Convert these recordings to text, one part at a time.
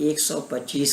125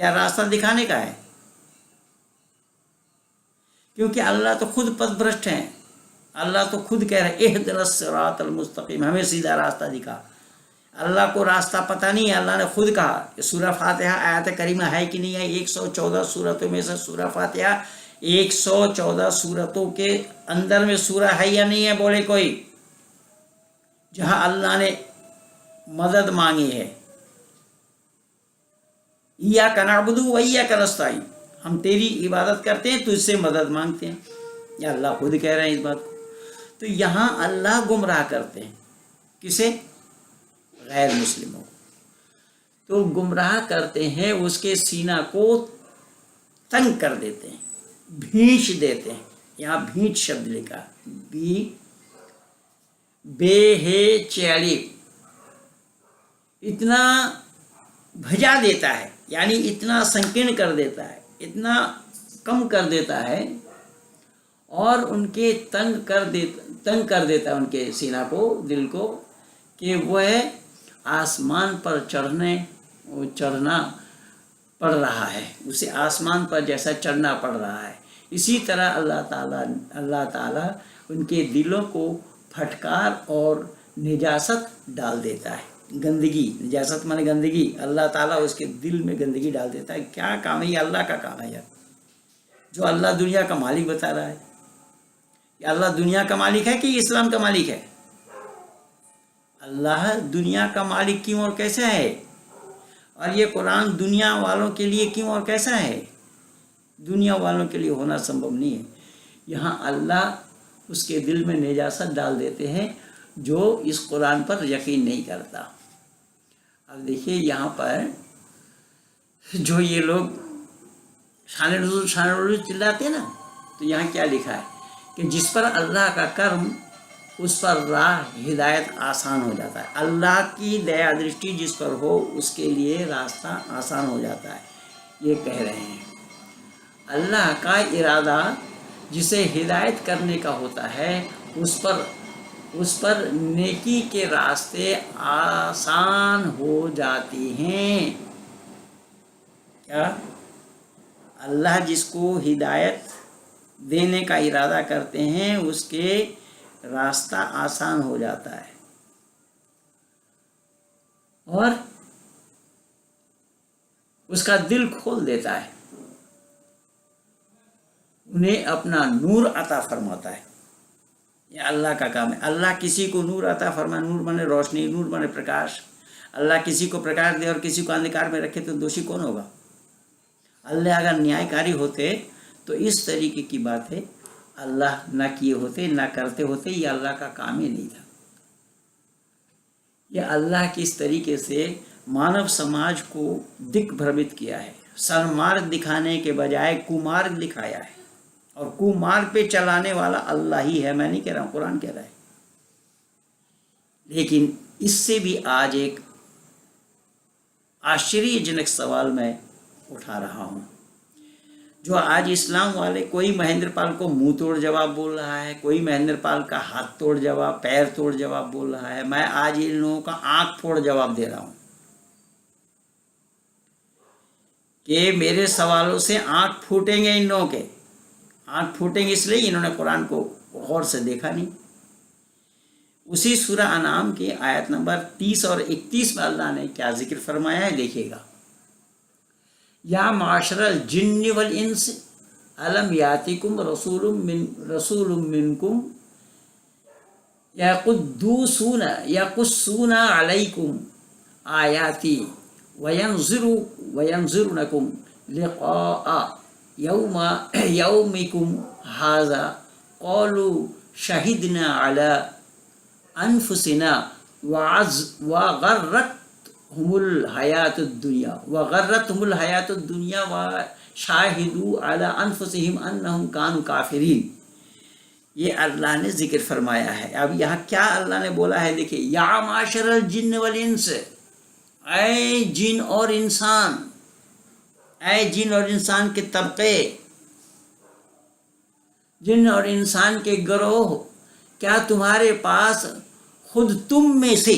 یا راستہ دکھانے کا ہے؟ کیونکہ اللہ تو خود پتھ بھرشٹ ہیں، اللہ تو خود کہہ رہے اہدنا الصراط المستقیم، ہمیں سیدھا راستہ دکھا۔ اللہ کو راستہ پتہ نہیں ہے، اللہ نے خود کہا۔ سورہ فاتحہ آیت کریمہ ہے کہ نہیں ہے؟ 114 صورتوں میں سے سورہ فاتحہ 114 صورتوں کے اندر میں سورہ ہے یا نہیں ہے؟ بولے کوئی، جہاں اللہ نے مدد مانگی ہے، ایاک نعبد و ایاک نستعین، ہم تیری عبادت کرتے ہیں، تجھ سے مدد مانگتے ہیں، یا اللہ خود کہہ رہے ہیں اس بات کو۔ تو یہاں اللہ گمراہ کرتے ہیں کسے؟ غیر مسلموں کو۔ تو گمراہ کرتے ہیں، اس کے سینہ کو تنگ کر دیتے ہیں، بھینچ دیتے ہیں۔ یہاں بھینچ شبد لکھا، بے ہے چیڑی، اتنا بھجا دیتا ہے، یعنی اتنا سنکین کر دیتا ہے، اتنا کم کر دیتا ہے، اور ان کے تنگ کر دیتا ہے ان کے سینہ کو، دل کو، کہ وہ آسمان پر چڑھنا پڑ رہا ہے، اسے آسمان پر جیسا چڑھنا پڑ رہا ہے۔ اسی طرح اللہ تعالیٰ ان کے دلوں کو پھٹکار اور نجاست ڈال دیتا ہے، گندگی، نجاست مانے گندگی، اللہ تعالیٰ اس کے دل میں گندگی ڈال دیتا ہے۔ کیا کام ہے یہ؟ اللہ کا کام ہے یار، جو اللہ دنیا کا مالک بتا رہا ہے۔ یہ اللہ دنیا کا مالک ہے کہ یہ اسلام کا مالک ہے؟ اللہ دنیا کا مالک کیوں اور کیسا ہے؟ اور یہ قرآن دنیا والوں کے لیے کیوں اور کیسا ہے؟ دنیا والوں کے لیے ہونا سمبھو نہیں ہے۔ یہاں اللہ اس کے دل میں نجاست ڈال دیتے ہیں جو اس قرآن پر یقین نہیں کرتا۔ اب دیکھیے یہاں پر جو یہ لوگ شان نزول چلاتے ہیں نا، تو یہاں کیا لکھا ہے کہ جس پر اللہ کا کرم، اس پر راہ ہدایت آسان ہو جاتا ہے۔ اللہ کی دیا درشٹی جس پر ہو اس کے لیے راستہ آسان ہو جاتا ہے، یہ کہہ رہے ہیں۔ اللہ کا ارادہ جسے ہدایت کرنے کا ہوتا ہے اس پر نیکی کے راستے آسان ہو جاتے ہیں۔ کیا؟ اللہ جس کو ہدایت دینے کا ارادہ کرتے ہیں اس کے راستہ آسان ہو جاتا ہے، اور اس کا دل کھول دیتا ہے، انہیں اپنا نور عطا فرماتا ہے۔ یہ اللہ کا کام ہے۔ اللہ کسی کو نور عطا فرمائے، نور مانے روشنی، نور مانے پرکاش۔ اللہ کسی کو پرکاش دے اور کسی کو اندھکار میں رکھے تو دوشی کون ہوگا؟ اللہ اگر نیائے کاری ہوتے تو اس طریقے کی بات ہے اللہ نہ کیے ہوتے، نہ کرتے ہوتے، یہ اللہ کا کام ہی نہیں تھا۔ یہ اللہ کس طریقے سے مانو سماج کو دک بھرمت کیا ہے، سنمارگ دکھانے کے بجائے کمارگ دکھایا ہے، اور کمارگ پہ چلانے والا اللہ ہی ہے، میں نہیں کہہ رہا ہوں، قرآن کہہ رہا ہے۔ لیکن اس سے بھی آج ایک آشچریہ جنک سوال میں اٹھا رہا ہوں، جو آج اسلام والے، کوئی مہندر پال کو منہ توڑ جواب بول رہا ہے، کوئی مہندر پال کا ہاتھ توڑ جواب، پیر توڑ جواب بول رہا ہے، میں آج ان لوگوں کا آنکھ پھوڑ جواب دے رہا ہوں کہ میرے سوالوں سے آنکھ پھوٹیں گے ان لوگوں کے۔ آنکھ پھوٹیں گے اس لیے انہوں نے قرآن کو غور سے دیکھا نہیں۔ اسی سورہ انعام کی آیت نمبر 30 اور 31 میں اللہ نے کیا ذکر فرمایا ہے، دیکھیے گا۔ یا معاشر الجن والانس الم یاتکم رسول منکم یقصون علیکم آیاتی وینذرونکم لقاء یومکم ھذا قالوا شہدنا علی انفسنا وغرتهم الحیات الدنیا وشاہدوا علی انفسہم انہم کانوا کافرین۔ یہ اللہ نے ذکر فرمایا ہے۔ اب یہاں کیا اللہ نے بولا ہے، دیکھیں، یا معاشر الجن والانس، اے جن اور انسان، اے جن اور انسان کے طبقے، جن اور انسان کے گروہ، کیا تمہارے پاس خود تم میں سے،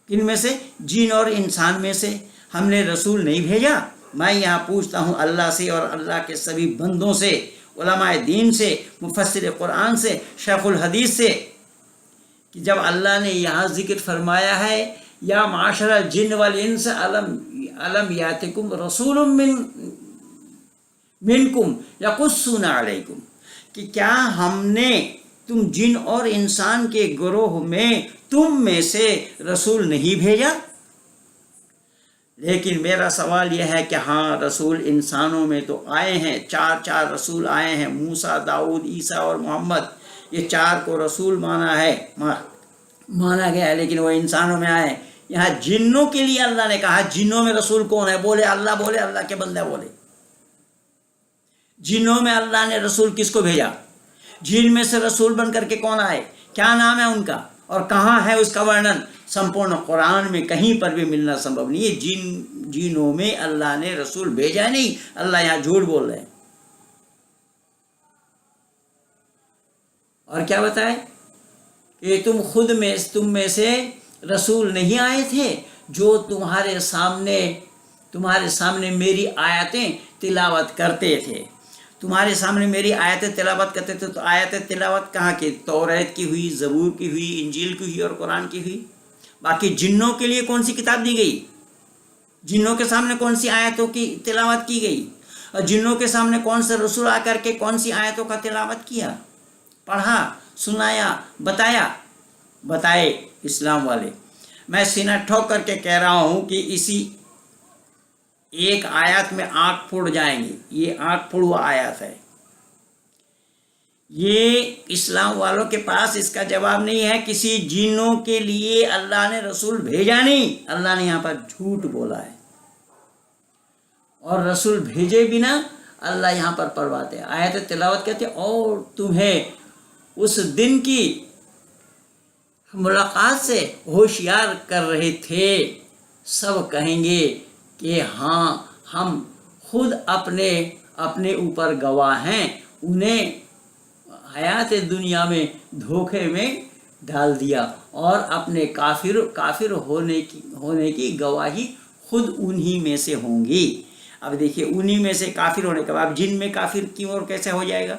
کن میں سے؟ جن اور انسان میں سے ہم نے رسول نہیں بھیجا؟ میں یہاں پوچھتا ہوں اللہ سے اور اللہ کے سبھی بندوں سے، علماء دین سے، مفسر قرآن سے، شیخ الحدیث سے، کہ جب اللہ نے یہاں ذکر فرمایا ہے یا معاشر الجن والانس علم یاتکم رسول منکم یقصون علیکم، کہ کیا ہم نے تم جن اور انسان کے گروہ میں تم میں سے رسول نہیں بھیجا؟ لیکن میرا سوال یہ ہے کہ ہاں رسول انسانوں میں تو آئے ہیں، چار رسول آئے ہیں، موسیٰ، داؤد، عیسیٰ اور محمد، یہ 4 کو رسول مانا گیا ہے، لیکن وہ انسانوں میں آئے ہیں۔ یہاں جنوں کے لیے اللہ نے کہا جنوں میں رسول کون ہے؟ بولے اللہ کے بندے بولے۔ جنوں میں اللہ نے رسول کس کو بھیجا؟ جن میں سے رسول بن کر کے کون آئے؟ کیا نام ہے ان کا اور کہاں ہے اس کا ورنن؟ سمپورن قرآن میں کہیں پر بھی ملنا سمبھو نہیں ہے۔ جنوں میں اللہ نے رسول بھیجا نہیں، اللہ یہاں جھوٹ بول رہے ہیں۔ اور کیا بتائے کہ تم میں سے رسول نہیں آئے تھے جو تمہارے سامنے میری آیتیں تلاوت کرتے تھے، تمہارے سامنے میری آیتیں تلاوت کرتے تھے۔ تو آیتیں تلاوت کہاں کی؟ توریت کی ہوئی، زبور کی ہوئی، انجیل کی ہوئی اور قرآن کی ہوئی۔ باقی جنوں کے لیے کون سی کتاب دی گئی؟ جنوں کے سامنے کون سی آیتوں کی تلاوت کی گئی؟ اور جنوں کے سامنے کون سے رسول آ کر کے کون سی آیتوں کا تلاوت کیا، پڑھا، سنایا، بتائے اسلام والے۔ میں سینہ ٹھوک کر کے کہہ رہا ہوں کہ اسی ایک آیات میں آنکھ پھوڑ جائیں گے۔ یہ آنکھ پھوڑوا آیات ہے، یہ اسلام والوں کے پاس اس کا جواب نہیں ہے۔ کسی جنوں کے لیے اللہ نے رسول بھیجا نہیں، اللہ نے یہاں پر جھوٹ بولا ہے۔ اور رسول بھیجے بنا اللہ یہاں پر پڑھواتے، آیت تلاوت کہتے، اور تمہیں اس دن کی ملاقات سے ہوشیار کر رہے تھے۔ سب کہیں گے کہ ہاں ہم خود اپنے اوپر گواہ ہیں، انہیں حیات دنیا میں دھوکے میں ڈال دیا اور اپنے کافر ہونے کی گواہی خود انہی میں سے ہوں گی۔ اب دیکھیے انہی میں سے کافر ہونے کے بعد جن میں کافر کیوں اور کیسے ہو جائے گا؟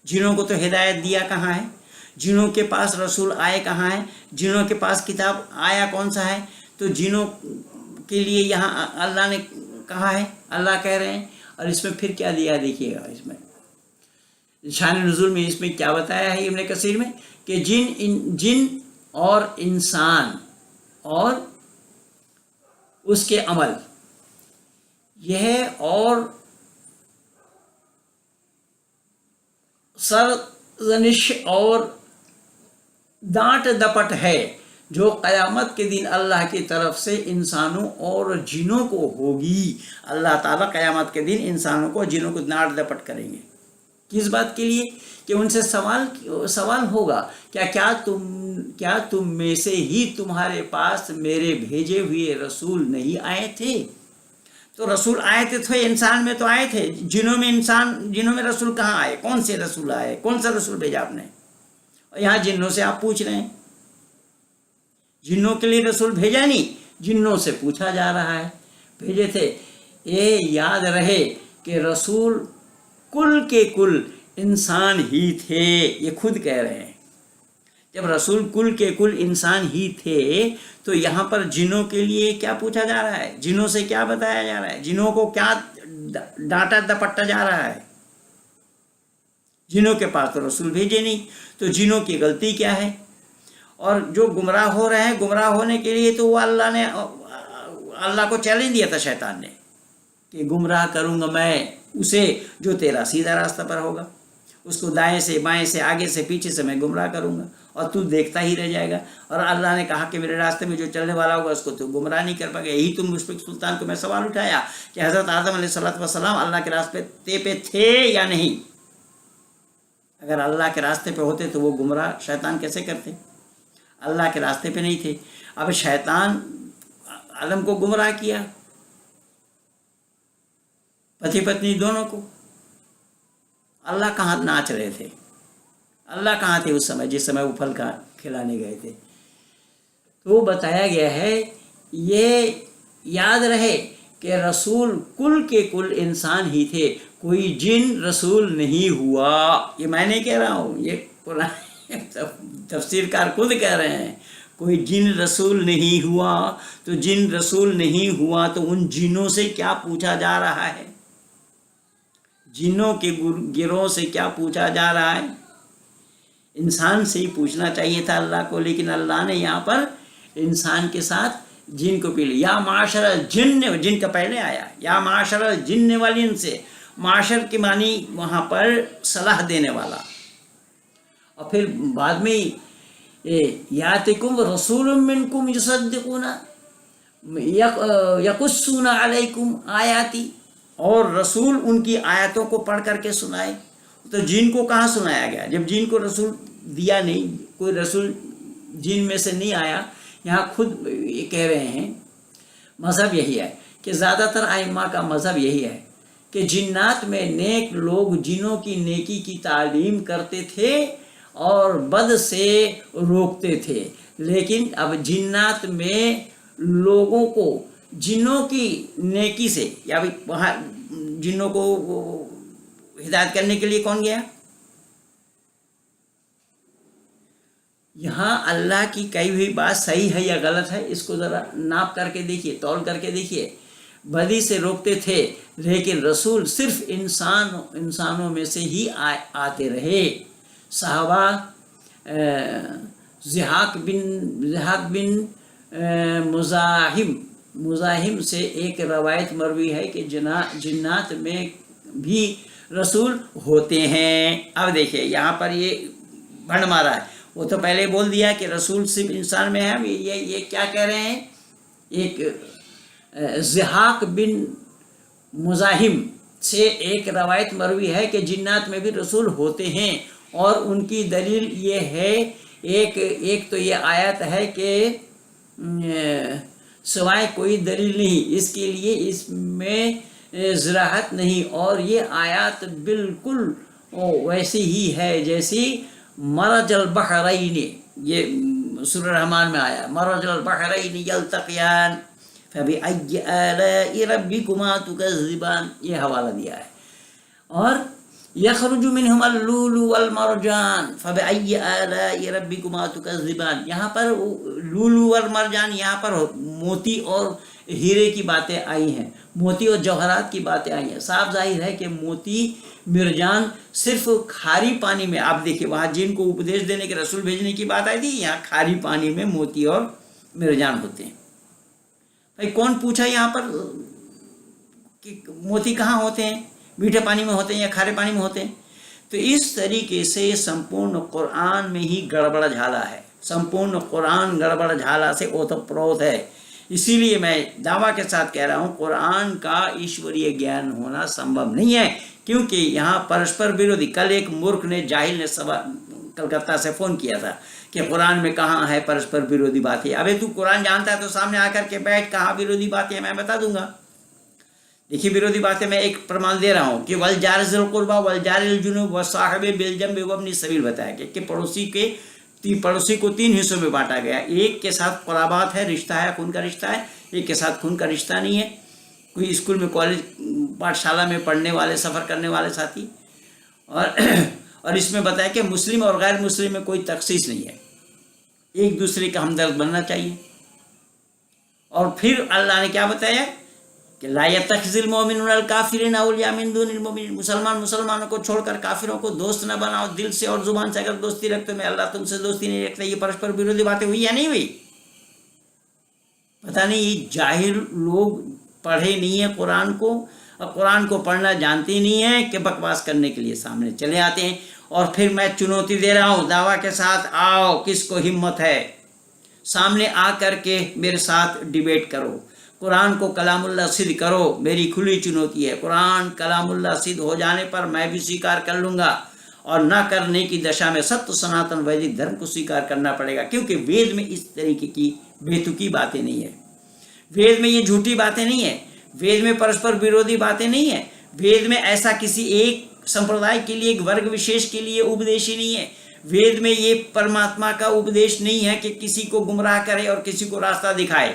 جنوں کو تو ہدایت دیا کہاں ہے؟ جنوں کے پاس رسول آئے کہاں ہے؟ جنوں کے پاس کتاب آیا کون سا ہے؟ تو جنوں کے لیے یہاں اللہ نے کہا ہے، اللہ کہہ رہے ہیں۔ اور اس میں پھر کیا دیا دیکھیے گا، اس میں شان نزول میں اس میں کیا بتایا ہے ابن کثیر میں کہ جن اور انسان اور اس کے عمل، یہ اور سرزنش اور ڈانٹ ڈپٹ ہے جو قیامت کے دن اللہ کی طرف سے انسانوں اور جنوں کو ہوگی۔ اللہ تعالیٰ قیامت کے دن انسانوں کو جنوں کو ڈانٹ ڈپٹ کریں گے۔ کس بات کے لیے؟ کہ ان سے سوال ہوگا کیا تم میں سے ہی تمہارے پاس میرے بھیجے ہوئے رسول نہیں آئے تھے؟ تو رسول آئے تھے تو انسان میں تو آئے تھے، جنوں میں رسول کہاں آئے؟ کون سے رسول آئے؟ کون سا رسول بھیجا آپ نے؟ اور یہاں جنوں سے آپ پوچھ رہے ہیں، جنوں کے لیے رسول بھیجا نہیں، جنوں سے پوچھا جا رہا ہے بھیجے تھے۔ یہ یاد رہے کہ رسول کل کے کل انسان ہی تھے، یہ خود کہہ رہے ہیں۔ جب رسول کل کے کل انسان ہی تھے تو یہاں پر جنوں کے لیے کیا پوچھا جا رہا ہے؟ جنوں سے کیا بتایا جا رہا ہے؟ جنوں کو کیا ڈانٹا دپٹا جا رہا ہے؟ جنوں کے پاس تو رسول بھیجے نہیں، تو جنوں کی غلطی کیا ہے؟ اور جو گمراہ ہو رہے ہیں، گمراہ ہونے کے لیے تو وہ اللہ کو چیلنج دیا تھا شیطان نے کہ گمراہ کروں گا میں اسے جو تیرا سیدھا راستہ پر ہوگا، اس کو دائیں سے بائیں سے آگے سے پیچھے سے میں گمراہ کروں گا اور تو دیکھتا ہی رہ جائے گا۔ اور اللہ نے کہا کہ میرے راستے میں جو چلنے والا ہوگا اس کو تو گمراہ نہیں کر پائے گا۔ یہی تم مشفق سلطان کو میں سوال اٹھایا کہ حضرت آدم علیہ السلام اللہ کے راستے پہ تھے یا نہیں؟ اگر اللہ کے راستے پہ ہوتے تو وہ گمراہ شیطان کیسے کرتے؟ اللہ کے راستے پہ نہیں تھے۔ اب شیطان آدم کو گمراہ کیا، پتی پتنی دونوں کو۔ اللہ کہاں ناچ رہے تھے؟ اللہ کہاں تھے اس سمے جس سمے وہ پھل کھلانے گئے تھے؟ تو بتایا گیا ہے، یہ یاد رہے کہ رسول کل کے کل انسان ہی تھے، کوئی جن رسول نہیں ہوا۔ یہ میں نہیں کہہ رہا ہوں، یہ قرآن تفسیر کار خود کہہ رہے ہیں، کوئی جن رسول نہیں ہوا۔ تو جن رسول نہیں ہوا تو ان جنوں سے کیا پوچھا جا رہا ہے؟ جنوں کے گروہ سے کیا پوچھا جا رہا ہے؟ انسان سے ہی پوچھنا چاہیے تھا اللہ کو، لیکن اللہ نے یہاں پر انسان کے ساتھ جن کو پی لیا۔ یا معاشر الجن، جن کا پہلے آیا، یا معاشر الجن والانس سے، معاشر کے معنی وہاں پر صلاح دینے والا، اور پھر بعد میں یاتکم رسول منکم یصدقون یقصون علیکم آیاتی، اور رسول ان کی آیتوں کو پڑھ کر کے سنائے۔ تو جن کو کہاں سنایا گیا؟ جب جن کو رسول دیا نہیں، کوئی رسول جن میں سے نہیں آیا۔ یہاں خود یہ کہہ رہے ہیں، مذہب یہی ہے کہ زیادہ تر ائمہ کا مذہب یہی ہے کہ جنات میں نیک لوگ جنوں کی نیکی کی تعلیم کرتے تھے اور بد سے روکتے تھے، لیکن اب جنات میں لوگوں کو جنوں کی نیکی سے، یا وہاں جنوں کو ہدایت کرنے کے لیے کون گیا؟ یہاں اللہ کی کہی ہوئی بات صحیح ہے یا غلط ہے، اس کو ذرا ناپ کر کے دیکھیے، تول کر کے دیکھیے۔ بدی سے روکتے تھے، لیکن رسول صرف انسانوں میں سے ہی آتے رہے۔ صحابہ ضحاک بن مزاحم سے ایک روایت مروی ہے کہ جنات میں بھی رسول ہوتے ہیں۔ اب دیکھیے یہاں پر یہ بھنڈ مارا ہے، وہ تو پہلے بول دیا کہ رسول صرف انسان میں ہے، یہ کیا کہہ رہے ہیں؟ ایک ضحاک بن مزاحم سے ایک روایت مروی ہے کہ جنات میں بھی رسول ہوتے ہیں، اور ان کی دلیل یہ ہے، ایک تو یہ آیت ہے کہ سوائے کوئی دلیل نہیں، اس کے لیے اس میں زراحت نہیں، اور یہ آیات بالکل ویسی ہی ہے جیسی مرج البحرین، یہ سورہ رحمان میں آیا، مرج البحرین یلتقیان فبأی آلاء ربکما تکذبان، یہ حوالہ دیا ہے۔ اور یخرج منہم اللؤلؤ والمرجان فبأی آلاء ربکما تکذبان، یہاں پر لؤلؤ والمرجان، یہاں پر موتی اور ہیرے کی باتیں آئی ہیں، موتی اور جوہرات کی باتیں آئی ہیں۔ صاف ظاہر ہے کہ موتی مرجان صرف کھاری پانی میں، آپ دیکھیں وہاں جن کو اپدیش دینے کے رسول بھیجنے کی بات آئی تھی، یہاں کھاری پانی میں موتی اور مرجان ہوتے ہیں۔ بھائی کون پوچھا یہاں پر کہ موتی کہاں ہوتے ہیں؟ میٹھے پانی میں ہوتے ہیں یا کھارے پانی میں ہوتے ہیں؟ تو اس طریقے سے سمپورن قرآن میں ہی گڑبڑ جھالا ہے، سمپورن قرآن گڑبڑ جھالا سے اوتپ پروت ہے۔ اسی لیے میں دعویٰ کے ساتھ کہہ رہا ہوں قرآن کا ایشوریہ گیان ہونا سمبھو نہیں ہے، کیونکہ یہاں پرسپر ورودھی۔ کل ایک مورکھ نے، جاہل نے کلکتہ سے فون کیا تھا کہ قرآن میں کہاں ہے پرسپر ورودھی باتیں۔ ابھی تو قرآن جانتا ہے تو سامنے آ کر کے بیٹھ، کہاں ورودھی باتیں میں بتا دوں گا۔ دیکھیے ورودھی باتیں میں ایک پرمان دے رہا ہوں کہ والجار ذی القربى والجار الجنب والصاحب بالجنب وابن السبیل بتایا کہ پڑوسی کو 3 حصوں میں بانٹا گیا۔ ایک کے ساتھ قرابات ہے، رشتہ ہے، خون کا رشتہ ہے، ایک کے ساتھ خون کا رشتہ نہیں ہے، کوئی اسکول میں، کالج، پاٹھشالہ میں پڑھنے والے، سفر کرنے والے ساتھی۔ اور اس میں بتایا کہ مسلم اور غیر مسلم میں کوئی تخصیص نہیں ہے، ایک دوسرے کا ہمدرد بننا چاہیے۔ اور پھر اللہ نے کیا بتایا کہ لا يتخذ المؤمنون الکافرین اولیاء من دون المؤمنین، مسلمانوں کو چھوڑ کر کافروں کو دوست نہ بناؤ، دل سے اور زبان سے اگر دوستی رکھتے میں اللہ تم سے دوستی نہیں رکھتا۔ یہ پرسپر ورودھی باتیں ہوئی یا نہیں ہوئی؟ پتہ نہیں یہ جاہل لوگ پڑھے نہیں ہیں قرآن کو، اور قرآن کو پڑھنا جانتے نہیں ہیں کہ بکواس کرنے کے لیے سامنے چلے آتے ہیں۔ اور پھر میں چنوتی دے رہا ہوں دعویٰ کے ساتھ، آؤ کس کو ہمت ہے سامنے آ کر کے میرے ساتھ ڈیبیٹ کرو، قرآن کو کلام اللہ سدھ کرو، میری کھلی چنوتی ہے۔ قرآن کلام اللہ سدھ ہو جانے پر میں بھی سویکار کر لوں گا، اور نہ کرنے کی دشا میں ستیہ سناتن ویدک دھرم کو سویکار کرنا پڑے گا، کیونکہ وید میں اس طریقے کی بیتوکی باتیں نہیں ہے، وید میں یہ جھوٹی باتیں نہیں ہیں، وید میں پرسپر ورودھی باتیں نہیں ہیں، وید میں ایسا کسی ایک سمپردائے کے لیے، ایک ورگ وشیش کے لیے اپدیش ہی نہیں ہے، وید میں یہ پرماتما کا اپدیش نہیں ہے کہ کسی کو گمراہ کرے اور کسی کو راستہ دکھائے۔